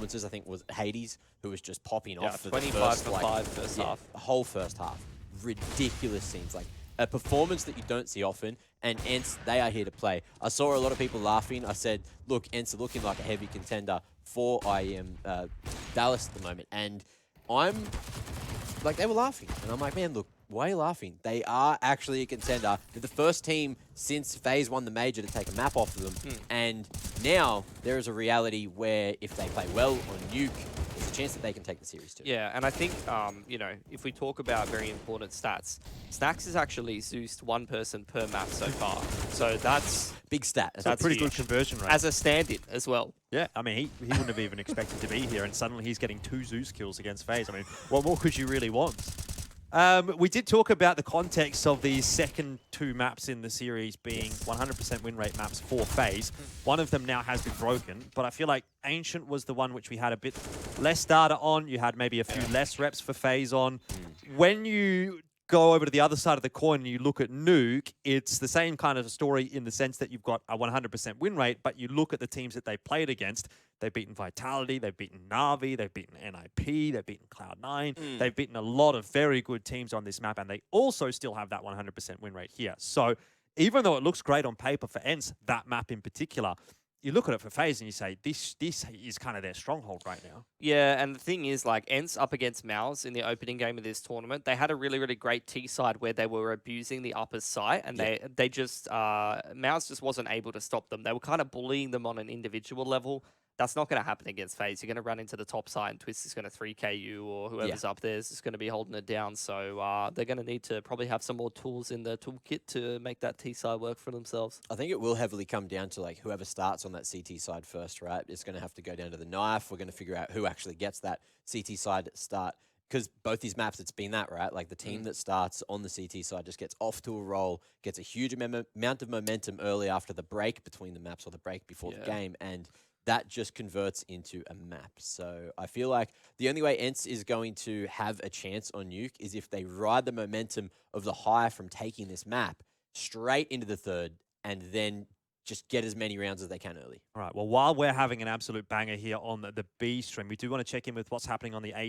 performances, I think, was Hades, who was just popping off for 25 the first, for like, 5 first half. The whole first half. Ridiculous scenes. Like, a performance that you don't see often, and ENCE, they are here to play. I saw a lot of people laughing. I said, look, ENCE are looking like a heavy contender for IEM Dallas at the moment. And I'm, like, they were laughing. And I'm like, man, look, why are you laughing? They are actually a contender. They're the first team since FaZe won the major to take a map off of them. And now there is a reality where if they play well on Nuke, there's a chance that they can take the series too. Yeah, and I think, you know, if we talk about very important stats, Snax has actually Zeused one person per map so far. So that's... Big stat. That's a pretty good conversion rate. As a stand-in as well. Yeah, I mean, he wouldn't have even expected to be here, and suddenly he's getting 2 Zeus kills against FaZe. I mean, what more could you really want? We did talk about the context of these second 2 maps in the series being 100% win rate maps for FaZe. One of them now has been broken, but I feel like Ancient was the one which we had a bit less data on. You had maybe a few less reps for FaZe on. When you go over to the other side of the coin and you look at Nuke, it's the same kind of story in the sense that you've got a 100% win rate, but you look at the teams that they played against. They've beaten Vitality, they've beaten Na'Vi, they've beaten NIP, they've beaten Cloud9. They've beaten a lot of very good teams on this map, and they also still have that 100% win rate here. So even though it looks great on paper for ENCE, that map in particular, you look at it for FaZe and you say, this is kind of their stronghold right now. Yeah, and the thing is, like, ENCE up against MOUZ in the opening game of this tournament, they had a really, really great T side where they were abusing the upper site, and they just, MOUZ just wasn't able to stop them. They were kind of bullying them on an individual level. That's not going to happen against FaZe. You're going to run into the top side and Twist is going to 3K you, or whoever's up there is just going to be holding it down. So they're going to need to probably have some more tools in the toolkit to make that T side work for themselves. I think it will heavily come down to like whoever starts on that CT side first, right? It's going to have to go down to the knife. We're going to figure out who actually gets that CT side start. Because both these maps, it's been that, right? Like the team that starts on the CT side just gets off to a roll, gets a huge amount of momentum early after the break between the maps or the break before the game. And that just converts into a map. So I feel like the only way ENCE is going to have a chance on Nuke is if they ride the momentum of the high from taking this map straight into the third and then just get as many rounds as they can early. All right, well, while we're having an absolute banger here on the B stream, we do want to check in with what's happening on the A